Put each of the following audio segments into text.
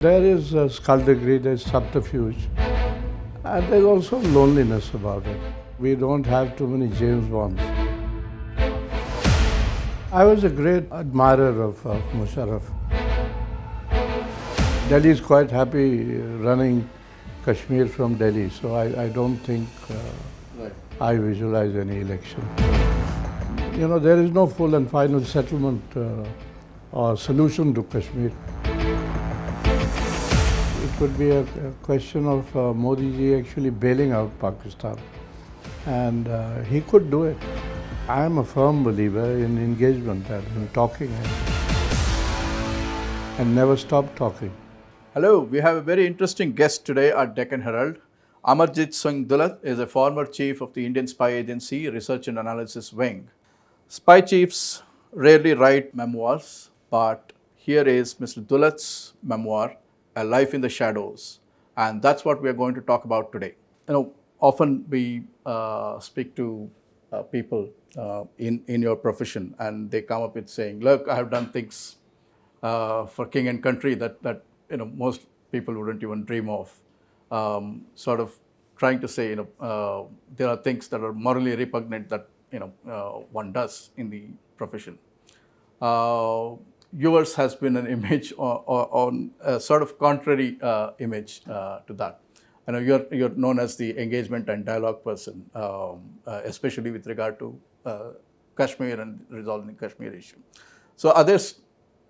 There is skullduggery, there's subterfuge, and there's also loneliness about it. We don't have too many James Bonds. I was a great admirer of Musharraf. Delhi is quite happy running Kashmir from Delhi, so I don't think I visualize any election. You know, there is no full and final settlement or solution to Kashmir. It would be a question of Modi ji actually bailing out Pakistan, and he could do it. I am a firm believer in engagement and in talking and never stop talking. Hello, we have a very interesting guest today at Deccan Herald. Amarjit Singh Dulat is a former chief of the Indian Spy Agency Research and Analysis Wing. Spy chiefs rarely write memoirs, but here is Mr. Dulat's memoir, A Life in the Shadows, and that's what we are going to talk about today. You know, often we speak to people in your profession, and they come up with saying, "Look, I have done things for king and country that most people wouldn't even dream of." Sort of trying to say, there are things that are morally repugnant that one does in the profession. Yours has been an image on a sort of contrary image to that. You're known as the engagement and dialogue person, especially with regard to Kashmir and resolving the Kashmir issue. So others,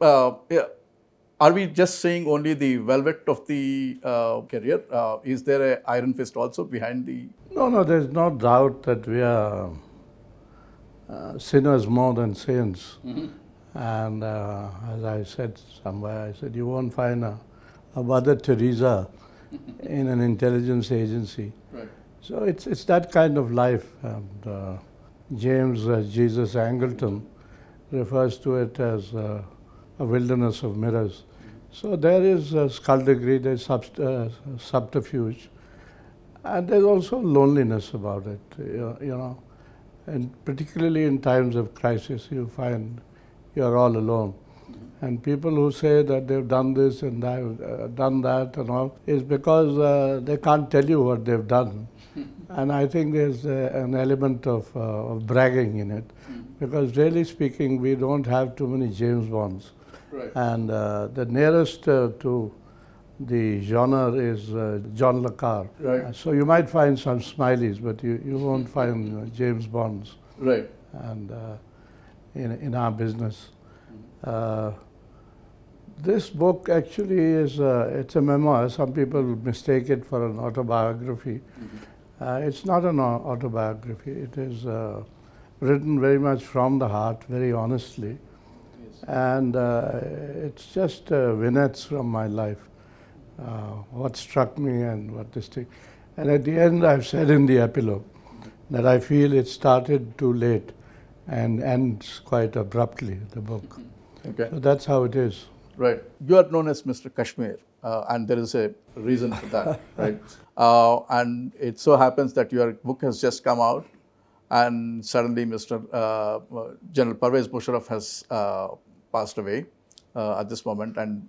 are we just saying only the velvet of the career? Is there an iron fist also behind the? No, there's no doubt that we are sinners more than saints. Mm-hmm. And as I said somewhere, I said, you won't find a Mother Teresa in an intelligence agency. Right. So it's that kind of life. And James Jesus Angleton refers to it as a wilderness of mirrors. So there is skullduggery, there's subterfuge, and there's also loneliness about it, and particularly in times of crisis, you find you're all alone. And people who say that they've done this and they've done that and all is because they can't tell you what they've done. And I think there's an element of bragging in it, because really speaking, we don't have too many James Bonds. Right. And the nearest to the genre is John Le Carre. Right. So you might find some smileys, but you won't find James Bonds. Right. And in our business. This book actually is it's a memoir. Some people mistake it for an autobiography. Mm-hmm. It's not an autobiography. It is written very much from the heart, very honestly. And it's just vignettes from my life, what struck me and what this thing. And at the end, I've said in the epilogue that I feel it started too late and ends quite abruptly, the book. Okay. So that's how it is. Right. You are known as Mr. Kashmir, and there is a reason for that, right? And it so happens that your book has just come out, and suddenly Mr. General Pervez Musharraf has passed away at this moment, and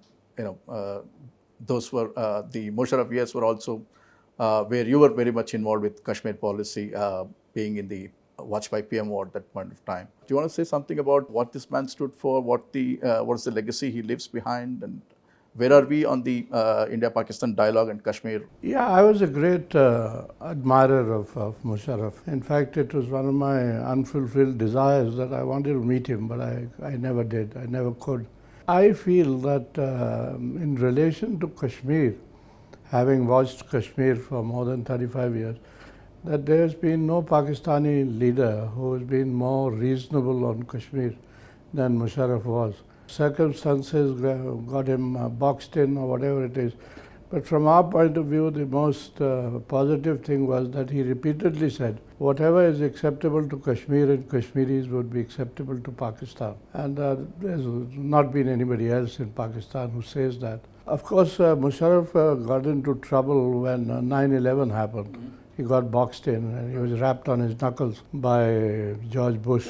those were the Musharraf years were also where you were very much involved with Kashmir policy, being in the watch by PM war at that point of time. Do you want to say something about what this man stood for, what is the legacy he leaves behind, and where are we on the India-Pakistan dialogue and Kashmir? Yeah, I was a great admirer of Musharraf. In fact, it was one of my unfulfilled desires that I wanted to meet him, but I never did. I never could. I feel that in relation to Kashmir, having watched Kashmir for more than 35 years, that there has been no Pakistani leader who has been more reasonable on Kashmir than Musharraf was. Circumstances got him boxed in or whatever it is. But from our point of view, the most positive thing was that he repeatedly said, whatever is acceptable to Kashmir and Kashmiris would be acceptable to Pakistan. And there's not been anybody else in Pakistan who says that. Of course, Musharraf got into trouble when 9/11 happened. Mm-hmm. He got boxed in and he was rapped on his knuckles by George Bush,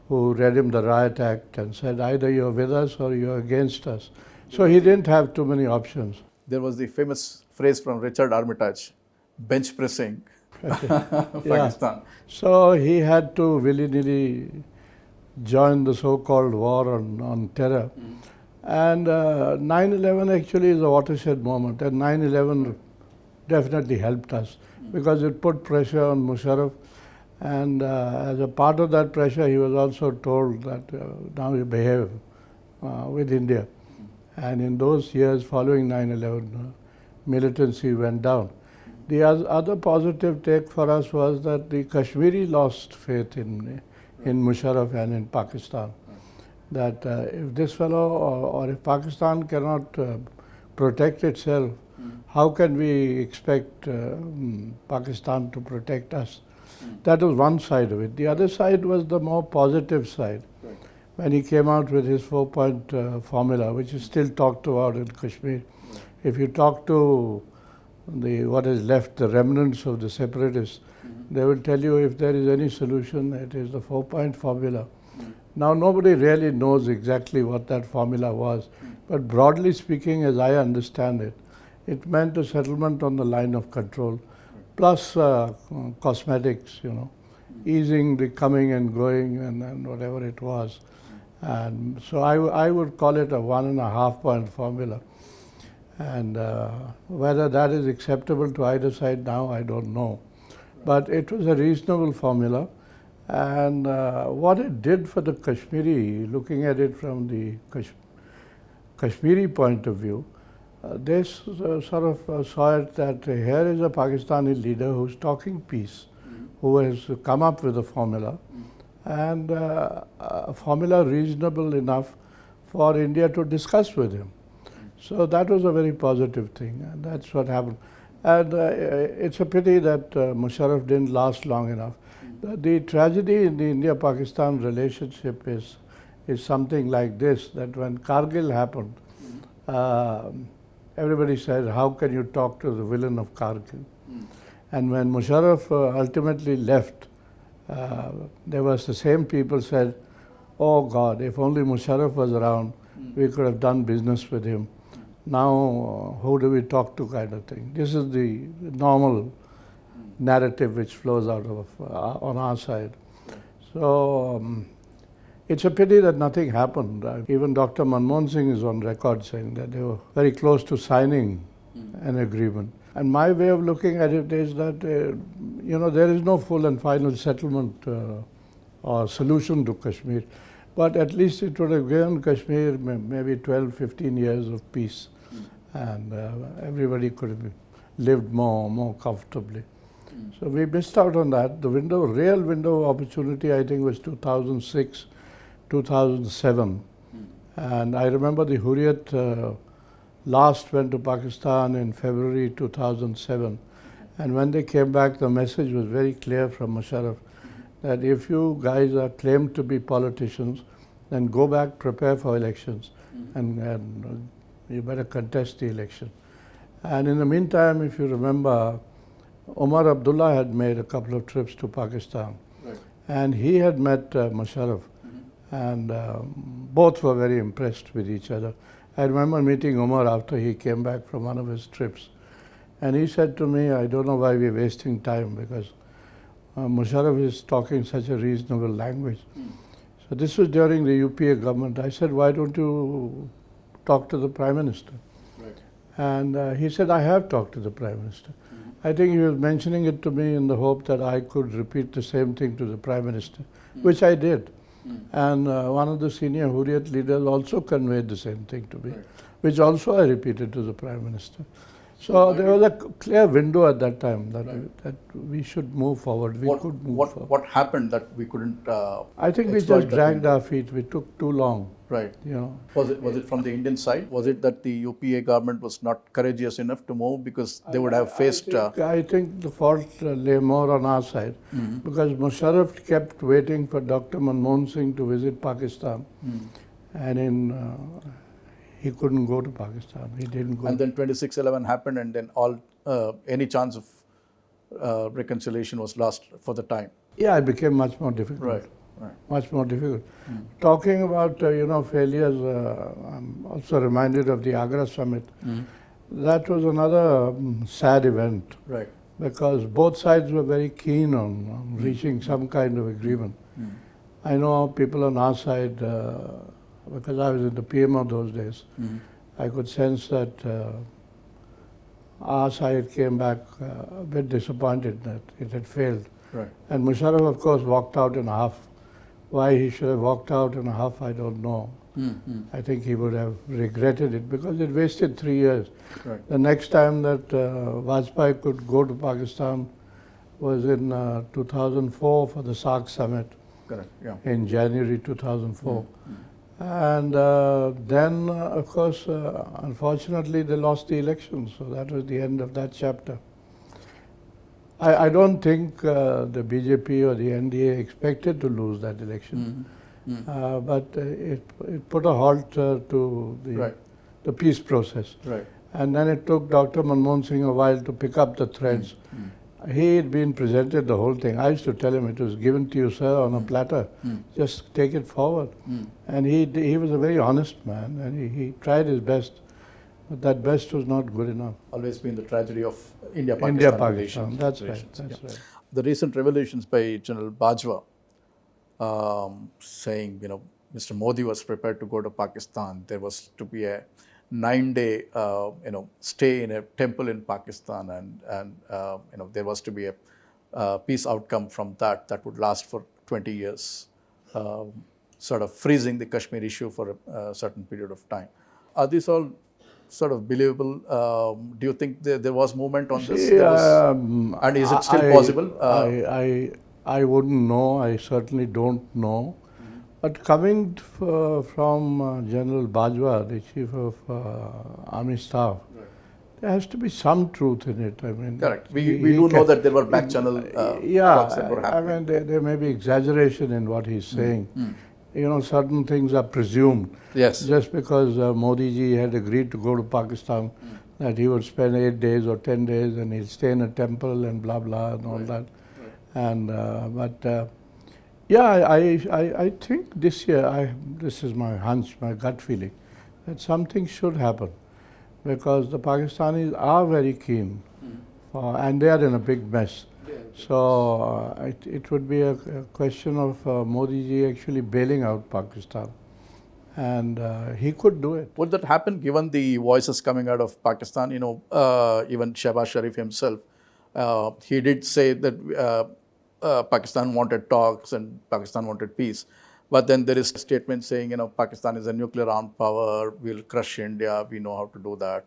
who read him the Riot Act and said, either you're with us or you're against us. So he didn't have too many options. There was the famous phrase from Richard Armitage, bench pressing Pakistan. So he had to willy-nilly join the so-called war on terror. And 9/11 actually is a watershed moment, and 9/11 definitely helped us because it put pressure on Musharraf, and as a part of that pressure he was also told that now you behave with India. And in those years following 9/11, militancy went down. The other positive take for us was that the Kashmiri lost faith in Musharraf and in Pakistan. That if this fellow or if Pakistan cannot protect itself, how can we expect Pakistan to protect us? That was one side of it. The other side was the more positive side. When he came out with his 4-point formula, which is still talked about in Kashmir. If you talk to what is left, the remnants of the separatists, they will tell you if there is any solution, it is the 4-point formula. Now nobody really knows exactly what that formula was, but broadly speaking, as I understand it, it meant a settlement on the line of control, plus cosmetics, easing the coming and going and whatever it was. And so I would call it a 1.5-point formula. And whether that is acceptable to either side now, I don't know. But it was a reasonable formula. And what it did for the Kashmiri, looking at it from the Kashmiri point of view, they sort of saw it that here is a Pakistani leader who's talking peace, who has come up with a formula, and a formula reasonable enough for India to discuss with him. So that was a very positive thing, and that's what happened. And it's a pity that Musharraf didn't last long enough. The tragedy in the India-Pakistan relationship is something like this, that when Kargil happened, everybody said, how can you talk to the villain of Kargil? And when Musharraf ultimately left, there was the same people said, oh God, if only Musharraf was around, we could have done business with him. Now, who do we talk to, kind of thing. This is the normal narrative which flows out of on our side. So it's a pity that nothing happened. Even Dr. Manmohan Singh is on record saying that they were very close to signing an agreement. And my way of looking at it is that there is no full and final settlement or solution to Kashmir, but at least it would have given Kashmir maybe 12, 15 years of peace, and everybody could have lived more comfortably. So we missed out on that. The real window of opportunity, I think, was 2006, 2007. And I remember the Hurriyat last went to Pakistan in February 2007. And when they came back, the message was very clear from Musharraf that if you guys are claimed to be politicians, then go back, prepare for elections, and you better contest the election. And in the meantime, if you remember, Omar Abdullah had made a couple of trips to Pakistan, and he had met Musharraf, and both were very impressed with each other. I remember meeting Omar after he came back from one of his trips, and he said to me, I don't know why we're wasting time, because Musharraf is talking such a reasonable language. So this was during the UPA government. I said, why don't you talk to the Prime Minister? And he said, I have talked to the Prime Minister. I think he was mentioning it to me in the hope that I could repeat the same thing to the Prime Minister, which I did. And one of the senior Hurriyat leaders also conveyed the same thing to me, which also I repeated to the Prime Minister. So there was a clear window at that time that we should move forward. We could move forward. What happened that we couldn't? I think we just dragged our feet. We took too long. Right. Was it from the Indian side? Was it that the UPA government was not courageous enough to move because they would have faced? I think the fault lay more on our side, because Musharraf kept waiting for Dr. Manmohan Singh to visit Pakistan, and he couldn't go to Pakistan. He didn't go. And then 26/11 happened, and then any chance of reconciliation was lost for the time. Yeah, it became much more difficult. much more difficult. Talking about failures, I'm also reminded of the Agra summit. That was another sad event. Right. Because both sides were very keen on reaching some kind of agreement. I know people on our side, because I was in the PMO those days, I could sense that our side came back a bit disappointed that it had failed. Right. And Musharraf, of course, walked out in a huff. Why he should have walked out in a huff, I don't know. I think he would have regretted it because it wasted 3 years. Right. The next time that Vajpayee could go to Pakistan was in 2004 for the SARC summit. Correct. Yeah. In January 2004. And then, of course, unfortunately, they lost the election. So that was the end of that chapter. I don't think the BJP or the NDA expected to lose that election. But it put a halt to the peace process. Right. And then it took Dr. Manmohan Singh a while to pick up the threads. He had been presented the whole thing. I used to tell him, it was given to you, sir, on a platter. Just take it forward. And he was a very honest man, and he tried his best. But that best was not good enough. Always been the tragedy of India-Pakistan India-Pakistan, relations. that's right. That's right. The recent revelations by General Bajwa saying, Mr. Modi was prepared to go to Pakistan. There was to be a 9-day, stay in a temple in Pakistan, and there was to be a peace outcome from that would last for 20 years, sort of freezing the Kashmir issue for a certain period of time. Are these all sort of believable? Do you think there was movement on this? And is it still possible? I wouldn't know. I certainly don't know. But coming from General Bajwa, the Chief of Army Staff, there has to be some truth in it. I mean, correct. We do know that there were back channel talks that were happening. I mean, there may be exaggeration in what he's saying. Certain things are presumed. Yes. Just because Modi ji had agreed to go to Pakistan, that he would spend 8 days or 10 days and he'll stay in a temple and blah blah and all that. And I think this year, this is my hunch, my gut feeling, that something should happen, because the Pakistanis are very keen, and they are in a big mess. So it would be a question of Modi ji actually bailing out Pakistan, and he could do it. Would that happen given the voices coming out of Pakistan? Even Shehbaz Sharif himself, he did say that Pakistan wanted talks and Pakistan wanted peace. But then there is a statement saying, Pakistan is a nuclear armed power, we'll crush India, we know how to do that.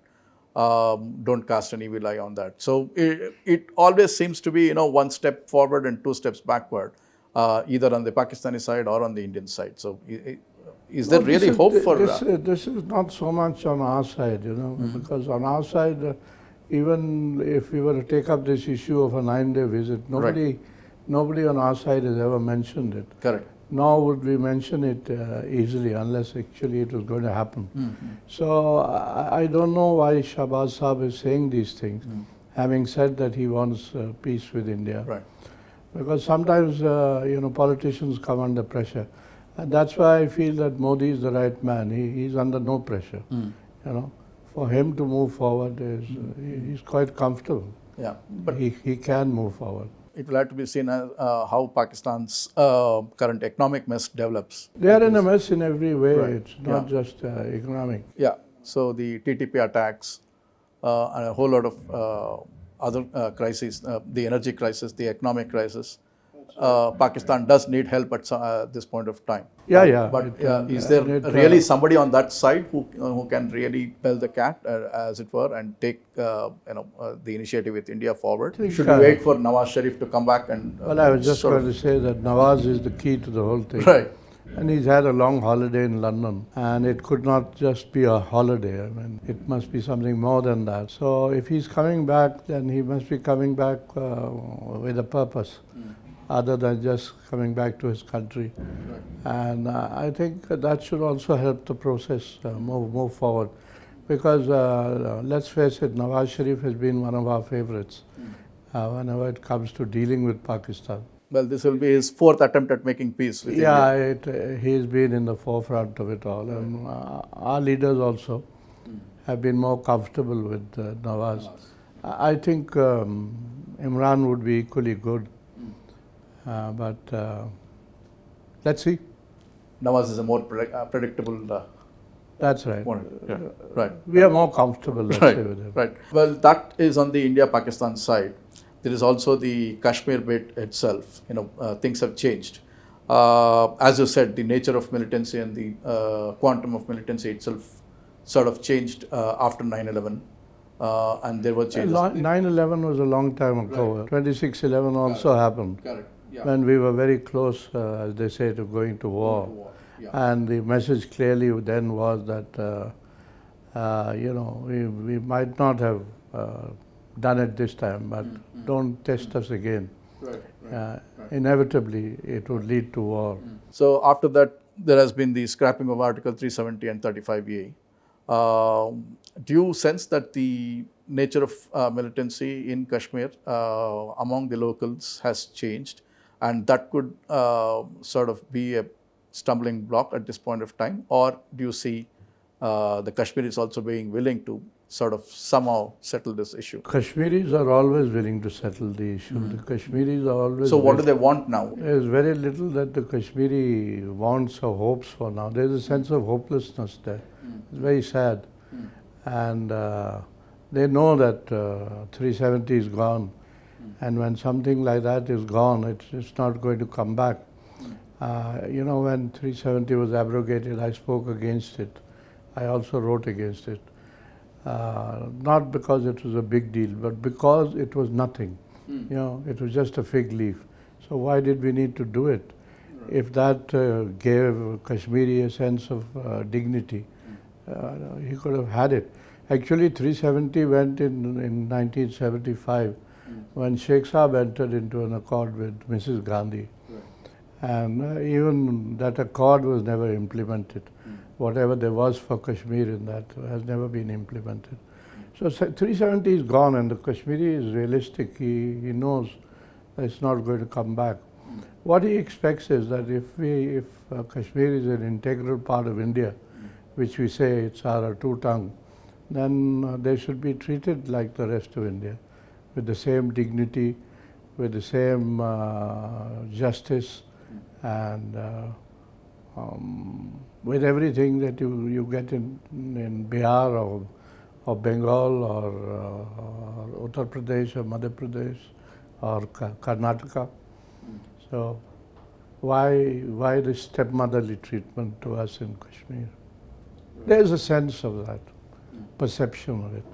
Don't cast any evil eye on that. So it always seems to be, one step forward and 2 steps backward, either on the Pakistani side or on the Indian side. So is there really hope for... This is not so much on our side, because on our side, even if we were to take up this issue of a 9-day visit, nobody on our side has ever mentioned it. Correct. Nor would we mention it easily unless actually it was going to happen. So I don't know why Shahbaz Saab is saying these things, having said that he wants peace with India. Right. Because sometimes, politicians come under pressure. And that's why I feel that Modi is the right man. He's under no pressure. For him to move forward, he's quite comfortable. Yeah, but he can move forward. It will have to be seen as how Pakistan's current economic mess develops. They are in a mess in every way. Right. It's not just economic. Yeah. So the TTP attacks and a whole lot of other crises, the energy crisis, the economic crisis. Pakistan does need help at this point of time. Yeah. But is there really somebody on that side who can really bell the cat, as it were, and take the initiative with India forward? Should we wait for Nawaz Sharif to come back and? Well, I was just going to say that Nawaz is the key to the whole thing. Right. And he's had a long holiday in London, and it could not just be a holiday. I mean, it must be something more than that. So if he's coming back, then he must be coming back with a purpose, other than just coming back to his country. And I think that should also help the process move forward. Because let's face it, Nawaz Sharif has been one of our favorites whenever it comes to dealing with Pakistan. Well, this will be his fourth attempt at making peace with Yeah, India. he's been in the forefront of it all, and our leaders also have been more comfortable with Nawaz. I think Imran would be equally good, but let's see. Nawaz is a more predictable That's right. one. Yeah, right. We are more comfortable, let's Right, say, with him. right. Well, that is on the India-Pakistan side. There is also the Kashmir bit itself. Things have changed. As you said, the nature of militancy and the quantum of militancy itself sort of changed after 9/11, and there were changes. 9/11 was a long time ago. Right. 26/11 also happened. Correct. Yeah. When we were very close, as they say, to going to war. Yeah. And the message clearly then was that, we might not have done it this time, but don't test us again. Right. Inevitably, it would lead to war. So after that, there has been the scrapping of Article 370 and 35A. Do you sense that the nature of militancy in Kashmir among the locals has changed, and that could sort of be a stumbling block at this point of time? Or do you see the Kashmiris also being willing to sort of somehow settle this issue? Kashmiris are always willing to settle the issue. The Kashmiris are always... So what do they want now? There's very little that the Kashmiri wants or hopes for now. There's a sense of hopelessness there. It's very sad. And they know that 370 is gone. And when something like that is gone, it's not going to come back. When 370 was abrogated, I spoke against it. I also wrote against it. Not because it was a big deal, but because it was nothing. It was just a fig leaf. So why did we need to do it? If that gave Kashmiri a sense of dignity, he could have had it. Actually, 370 went in 1975 when Sheikh Saab entered into an accord with Mrs. Gandhi. And even that accord was never implemented. Whatever there was for Kashmir in that has never been implemented. So 370 is gone, and the Kashmiri is realistic. He knows that it's not going to come back. What he expects is that if Kashmir is an integral part of India, which we say it's our two-tongue, then they should be treated like the rest of India, with the same dignity, with the same justice, and with everything that you get in Bihar or Bengal or Uttar Pradesh or Madhya Pradesh or Karnataka. So why this stepmotherly treatment to us in Kashmir? There is a sense of that, perception of it.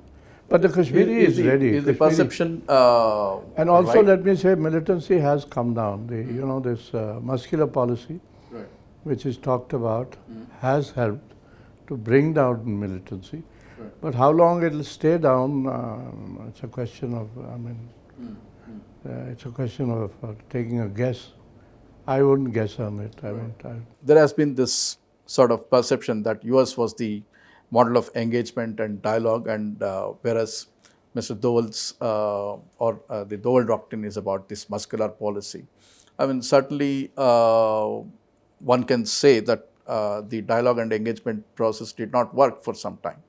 But the Kashmiri is ready. Is the perception and also, right? let me say, militancy has come down. This muscular policy, which is talked about, has helped to bring down militancy. But how long it will stay down, it's a question of, it's a question of taking a guess. I wouldn't guess on it. There has been this sort of perception that US was the model of engagement and dialogue, and whereas Mr. Doval's the Doval doctrine is about this muscular policy. Certainly one can say that the dialogue and engagement process did not work for some time,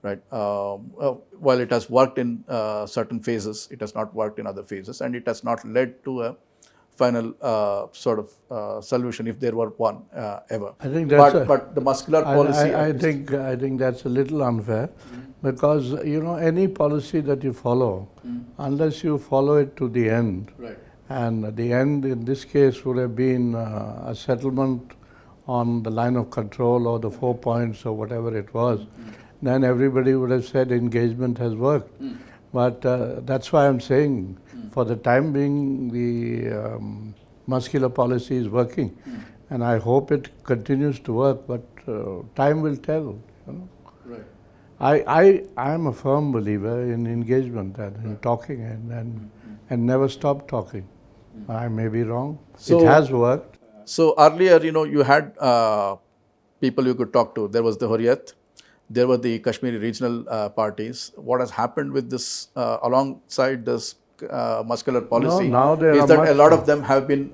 right? While it has worked in certain phases, it has not worked in other phases, and it has not led to a final sort of solution, if there were one ever. I think that's but the muscular policy. I think that's a little unfair, because any policy that you follow, unless you follow it to the end, and the end in this case would have been a settlement on the line of control or the 4 points or whatever it was, then everybody would have said engagement has worked. But that's why I'm saying, for the time being, the muscular policy is working, and I hope it continues to work. But time will tell. I am a firm believer in engagement and in talking and never stop talking. I may be wrong. So, it has worked. So earlier, you had people you could talk to. There was the Hurriyat. There were the Kashmiri regional parties. What has happened with this, alongside this muscular policy now there is are that a much lot more. of them have been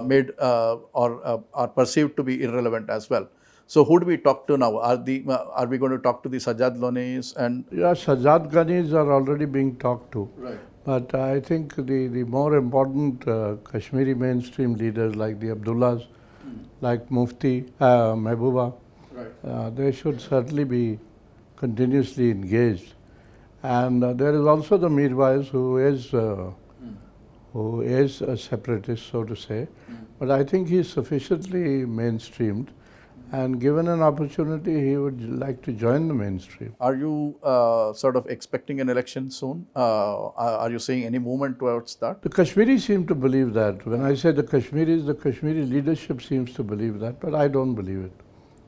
made or are perceived to be irrelevant as well. So who do we talk to now? Are we going to talk to the Sajjad Lonis and Yeah, Sajjad Ghanis are already being talked to. right? But I think the more important Kashmiri mainstream leaders like the Abdullahs, like Mufti, Mehbooba, Right. they should certainly be continuously engaged. And there is also the Mirwais who is a separatist, so to say. But I think he is sufficiently mainstreamed. And given an opportunity, he would like to join the mainstream. Are you sort of expecting an election soon? Are you seeing any movement towards that? The Kashmiris seem to believe that. When I say the Kashmiri leadership seems to believe that, but I don't believe it.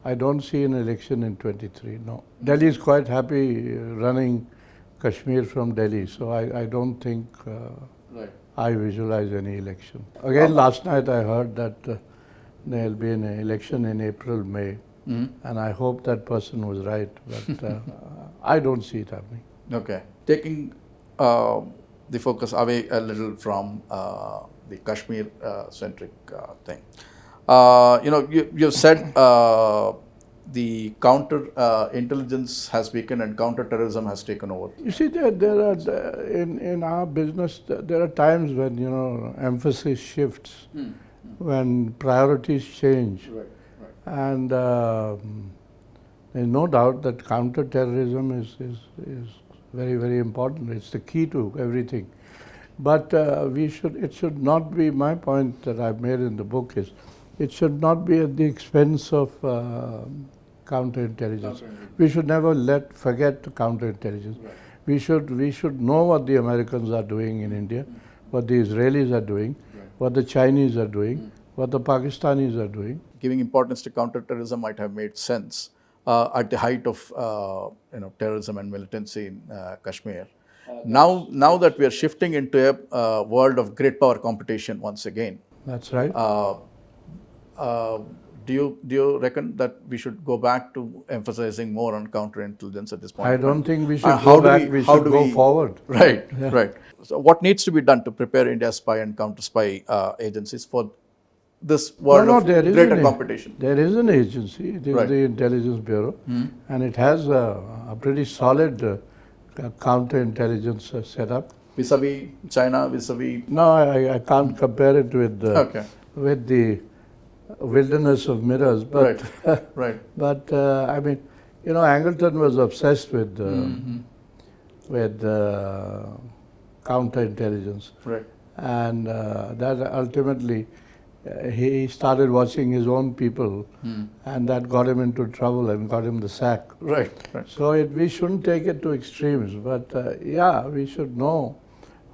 I don't see an election in 23, no. Delhi is quite happy running Kashmir from Delhi, so I don't think Right. I visualize any election. Again, last night I heard that there will be an election in April, May, and I hope that person was right, but I don't see it happening. Okay. Taking the focus away a little from the Kashmir centric thing. You said the counter intelligence has weakened and counter-terrorism has taken over. You see, there are in our business there are times when emphasis shifts, when priorities change, and there's no doubt that counter-terrorism is very, very important. It's the key to everything. But it should not be, my point that I've made in the book is, it should not be at the expense of counterintelligence. We should never forget counterintelligence. Right. We should know what the Americans are doing in India, what the Israelis are doing, what the Chinese are doing, what the Pakistanis are doing. Giving importance to counterterrorism might have made sense at the height of terrorism and militancy in Kashmir. Now that we are shifting into a world of great power competition once again. That's right. Do you reckon that we should go back to emphasizing more on counterintelligence at this point? I don't think we should go back. We should go forward. Right, right. So, what needs to be done to prepare India's spy and counter-spy agencies for this world of greater competition? There is an agency. It is the Intelligence Bureau, and it has a pretty solid counterintelligence setup. Vis-a-vis China, vis-a-vis. No, I can't compare it with the wilderness of mirrors, but but I mean, Angleton was obsessed with counterintelligence, and that ultimately he started watching his own people, and that got him into trouble and got him the sack. Right. So we shouldn't take it to extremes, but we should know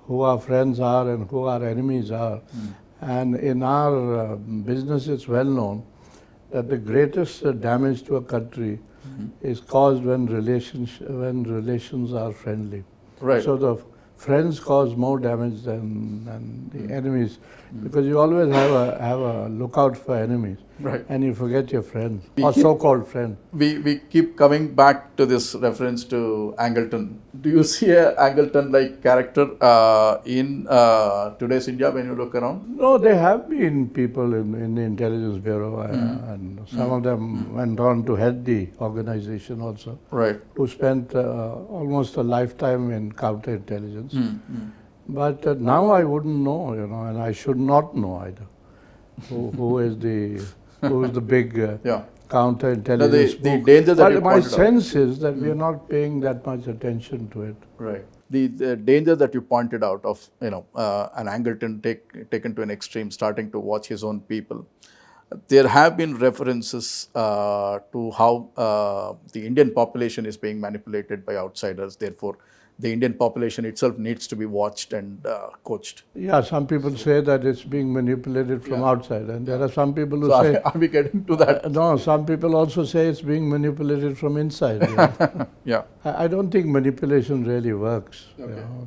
who our friends are and who our enemies are. And in our business, it's well known that the greatest damage to a country is caused when relations are friendly. Right. So the friends cause more damage than the enemies, because you always have a lookout for enemies, and you forget your friends, or so-called friend. We keep coming back to this reference to Angleton. Do you see a Angleton-like character in today's India when you look around? No, there have been people in the Intelligence Bureau, and some of them went on to head the organization also, who spent almost a lifetime in counterintelligence. But now I wouldn't know, and I should not know either. Who is the big counterintelligence the danger that you But my pointed sense is that we are not paying that much attention to it. Right. The danger that you pointed out of an Angleton taken to an extreme, starting to watch his own people. There have been references to how the Indian population is being manipulated by outsiders. Therefore, the Indian population itself needs to be watched and coached. Yeah, some people say that it's being manipulated from outside, and there are some people who say... Are we getting to that? No, some people also say it's being manipulated from inside. Yeah. I don't think manipulation really works,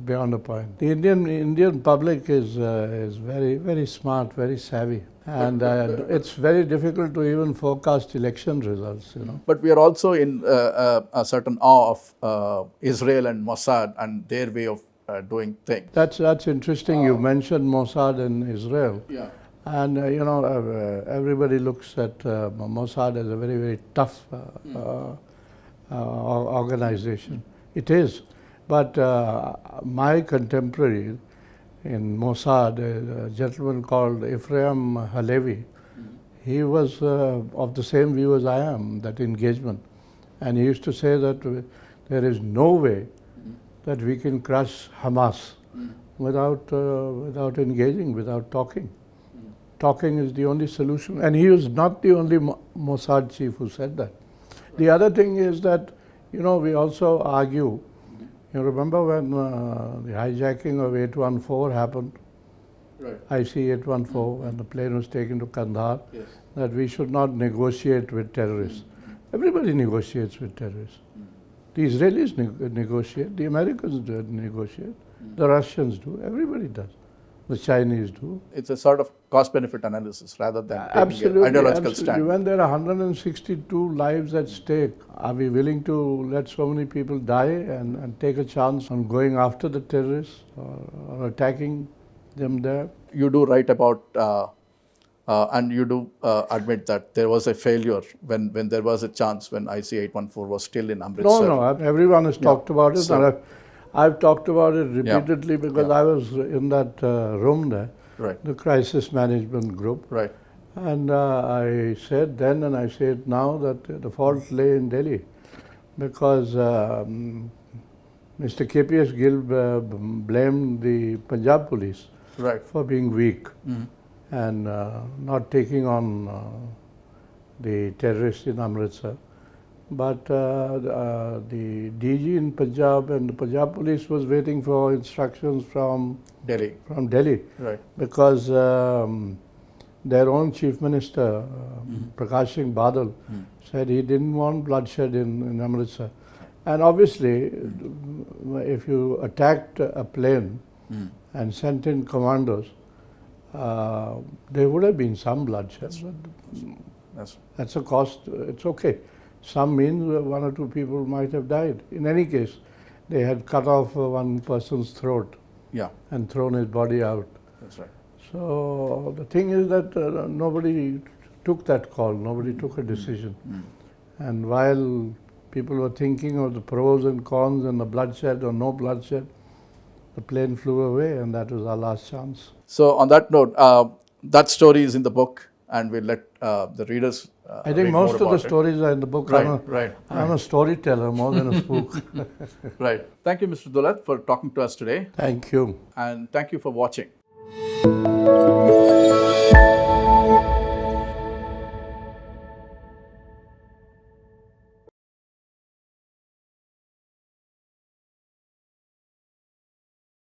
beyond a point. The Indian public is very, very smart, very savvy. And it's very difficult to even forecast election results, But we are also in a certain awe of Israel and Mossad and their way of doing things. That's interesting. You mentioned Mossad in Israel. Yeah. And everybody looks at Mossad as a very, very tough organization. It is. But my contemporary in Mossad, a gentleman called Ephraim Halevi, he was of the same view as I am, that engagement. And he used to say that there is no way that we can crush Hamas without engaging, without talking. Talking is the only solution. And he was not the only Mossad chief who said that. The other thing is that, we also argue. You remember when the hijacking of 814 happened? Right. IC-814, when the plane was taken to Kandahar, Yes. that we should not negotiate with terrorists. Everybody negotiates with terrorists. The Israelis negotiate, the Americans do negotiate, the Russians do, everybody does. The Chinese do. It's a sort of cost-benefit analysis rather than taking Absolutely, an ideological absolutely. stand. When there are 162 lives at stake, are we willing to let so many people die and take a chance on going after the terrorists or attacking them there? You do write about, and you do admit that there was a failure when there was a chance when IC-814 was still in Amritsar. No, everyone has talked about it. So- And I've talked about it repeatedly because Yeah. I was in that room there, Right, the crisis management group. right, And I said then and I say it now that the fault lay in Delhi because Mr. KPS Gill blamed the Punjab police right. for being weak and not taking on the terrorists in Amritsar. But the DG in Punjab and the Punjab police was waiting for instructions from Delhi, Delhi right. because their own chief minister, Prakash Singh Badal, said he didn't want bloodshed in Amritsar. And obviously, if you attacked a plane and sent in commandos, there would have been some bloodshed. That's That's a cost. It's okay. Some means one or two people might have died. In any case, they had cut off one person's throat yeah, and thrown his body out. that's right. So the thing is that nobody took that call, nobody took a decision. And while people were thinking of the pros and cons and the bloodshed or no bloodshed, the plane flew away and that was our last chance. So on that note, that story is in the book, and we'll let the readers. I think most of the stories are in the book. Right, I'm a storyteller more than a spook. Right. Thank you, Mr. Dulat, for talking to us today, Thank you. and thank you for watching.